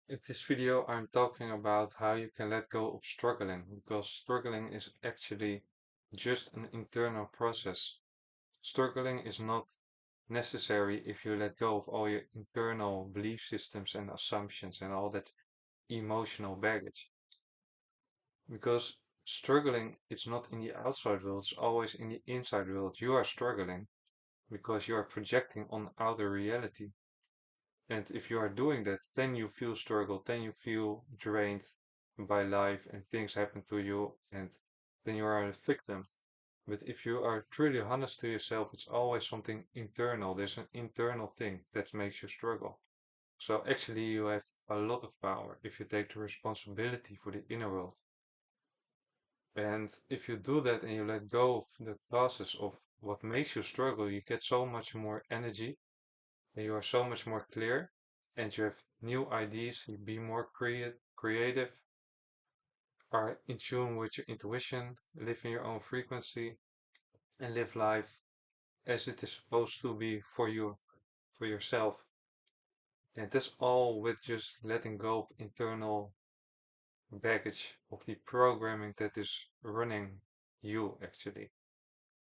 In this video, I'm talking about how you can let go of struggling, because struggling is actually just an internal process. Struggling is not necessary if you let go of all your internal belief systems and assumptions and all that emotional baggage. Because struggling is not in the outside world, it's always in the inside world. You are struggling because you are projecting on outer reality. And if you are doing that, then you feel struggle, then you feel drained by life and things happen to you, and then you are a victim. But if you are truly honest to yourself, it's always something internal. There's an internal thing that makes you struggle. So actually, you have a lot of power if you take the responsibility for the inner world. And if you do that and you let go of the causes of what makes you struggle, you get so much more energy and you are so much more clear and you have new ideas, you be more creative, are in tune with your intuition, live in your own frequency, and live life as it is supposed to be for you, for yourself. And that's all with just letting go of internal baggage of the programming that is running you actually.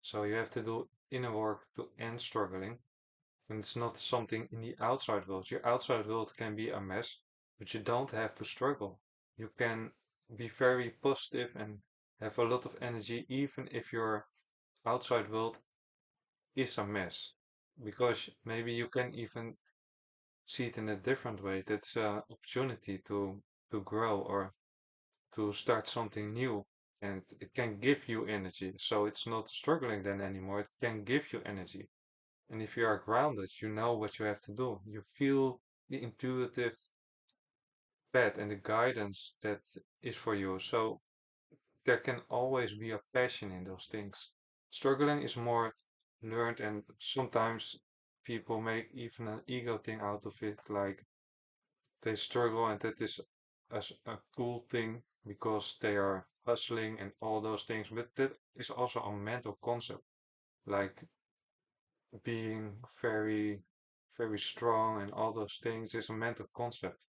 So you have to do inner work to end struggling. And it's not something in the outside world. Your outside world can be a mess, but you don't have to struggle. You can be very positive and have a lot of energy, even if your outside world is a mess. Because maybe you can even see it in a different way. That's an opportunity to grow or to start something new. And it can give you energy. So it's not struggling then anymore. It can give you energy. And if you are grounded, you know what you have to do. You feel the intuitive path and the guidance that is for you. So there can always be a passion in those things. Struggling is more learned, and sometimes people make even an ego thing out of it, like they struggle and that is a cool thing because they are hustling and all those things. But that is also a mental concept, like being very strong and all those things is a mental concept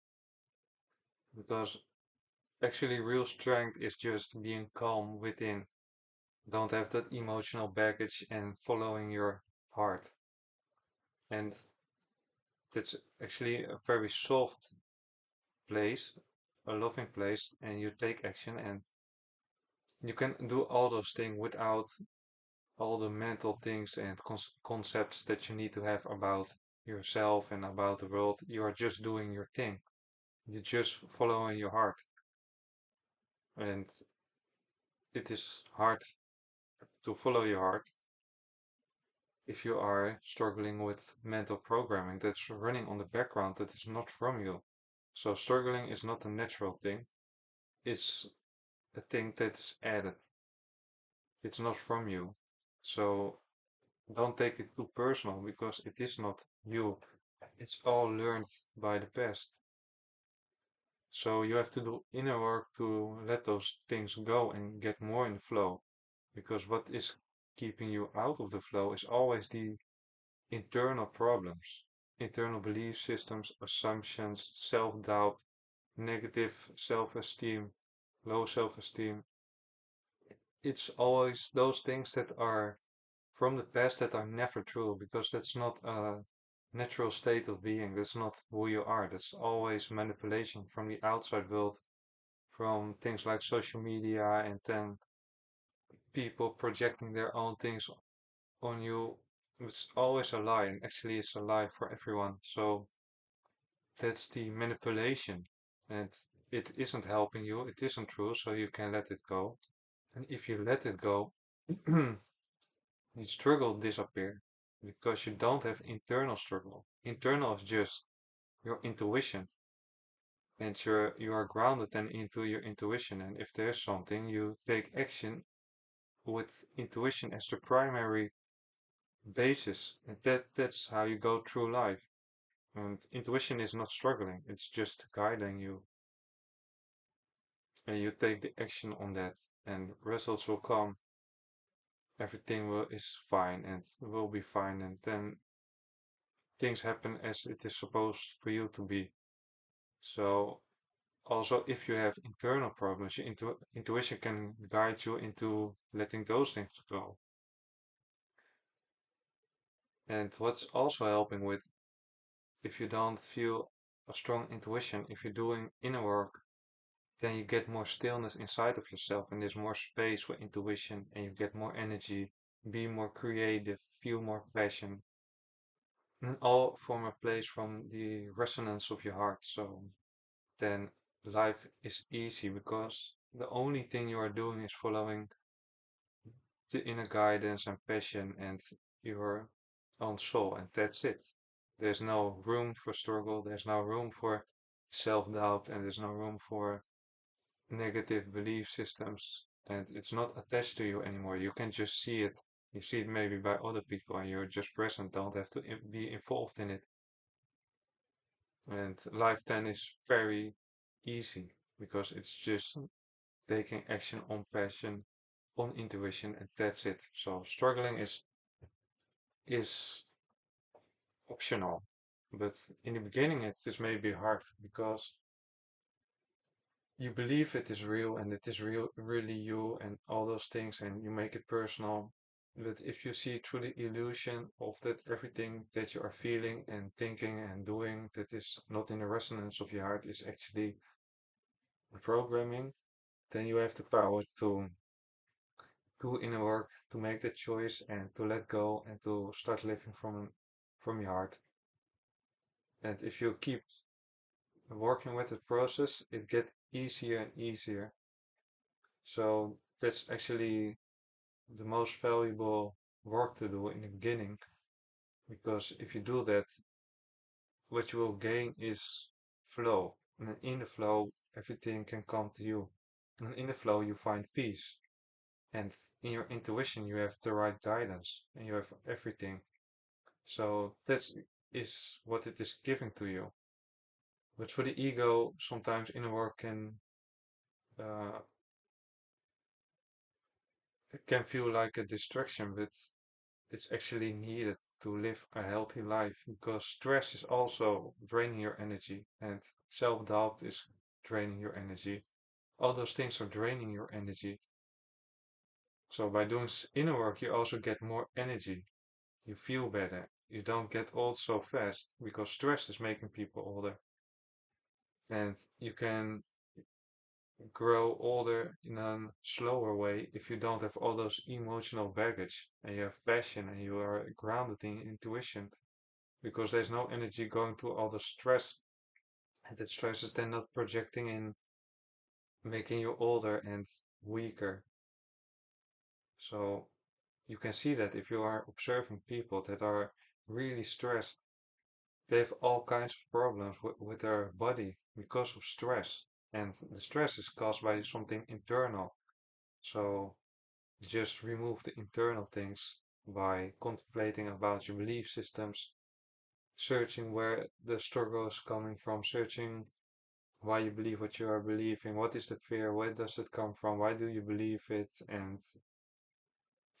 because actually real strength is just being calm within, don't have that emotional baggage and following your heart. And that's actually a very soft place, a loving place, and you take action and you can do all those things without all the mental things and concepts that you need to have about yourself and about the world. You are just doing your thing. You're just following your heart. And it is hard to follow your heart if you are struggling with mental programming that's running on the background that is not from you. So struggling is not a natural thing. It's a thing that's added. It's not from you. So don't take it too personal because it is not you. It's all learned by the past. So you have to do inner work to let those things go and get more in the flow. Because what is keeping you out of the flow is always the internal problems, internal belief systems, assumptions, self-doubt, negative self-esteem, low self-esteem. It's always those things that are from the past that are never true because that's not a natural state of being. That's not who you are. That's always manipulation from the outside world, from things like social media and then people projecting their own things on you. It's always a lie, and actually it's a lie for everyone. So that's the manipulation. And it isn't helping you, it isn't true, so you can let it go. And if you let it go, the struggle disappear because you don't have internal struggle. Internal is just your intuition. And you are grounded then into your intuition. And if there's something, you take action with intuition as the primary basis. And that's how you go through life. And intuition is not struggling, it's just guiding you. And you take the action on that, and results will come. Everything is fine and will be fine, and then things happen as it is supposed for you to be. So Also, if you have internal problems, your intuition can guide you into letting those things go. And what's also helping with, if you don't feel a strong intuition, if you're doing inner work, then you get more stillness inside of yourself and there's more space for intuition and you get more energy, be more creative, feel more passion, and all from a place from the resonance of your heart. So then life is easy because the only thing you are doing is following the inner guidance and passion and your own soul, and that's it. There's no room for struggle, there's no room for self-doubt, and there's no room for negative belief systems, and it's not attached to you anymore. You can just see it. You see it maybe by other people, and you're just present, don't have to be involved in it. And life then is very easy because it's just taking action on passion, on intuition, and that's it. So struggling is optional, but in the beginning it is maybe hard because you believe it is real and it is real, really you, and all those things, and you make it personal. But if you see through the illusion of that everything that you are feeling and thinking and doing that is not in the resonance of your heart is actually programming, then you have the power to do inner work, to make that choice and to let go and to start living from your heart. And if you keep working with the process, it gets easier and easier. So that's actually the most valuable work to do in the beginning, because if you do that, what you will gain is flow. And in the flow, everything can come to you. And in the flow, you find peace. And in your intuition, you have the right guidance and you have everything. So that is what it is giving to you. But for the ego, sometimes inner work uh, can feel like a distraction, but it's actually needed to live a healthy life because stress is also draining your energy and self-doubt is draining your energy. All those things are draining your energy. So by doing inner work, you also get more energy. You feel better. You don't get old so fast because stress is making people older. And you can grow older in a slower way if you don't have all those emotional baggage and you have passion and you are grounded in intuition because there's no energy going to all the stress, and that stress is then not projecting in making you older and weaker. So you can see that if you are observing people that are really stressed, they have all kinds of problems with their body because of stress. And the stress is caused by something internal. So just remove the internal things by contemplating about your belief systems, searching where the struggle is coming from, searching why you believe what you are believing, what is the fear, where does it come from, why do you believe it, and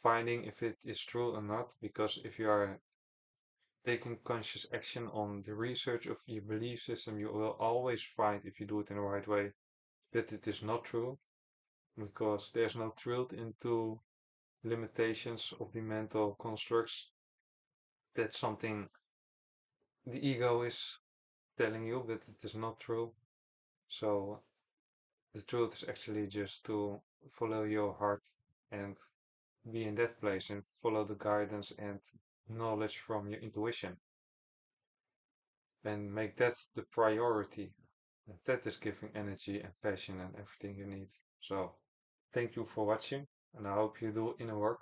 finding if it is true or not. Because if you are taking conscious action on the research of your belief system, you will always find, if you do it in the right way, that it is not true, because there's no truth into limitations of the mental constructs. That's something the ego is telling you, but it is not true. So the truth is actually just to follow your heart and be in that place and follow the guidance and knowledge from your intuition and make that the priority. And that is giving energy and passion and everything you need. So thank you for watching, and I hope you do inner work.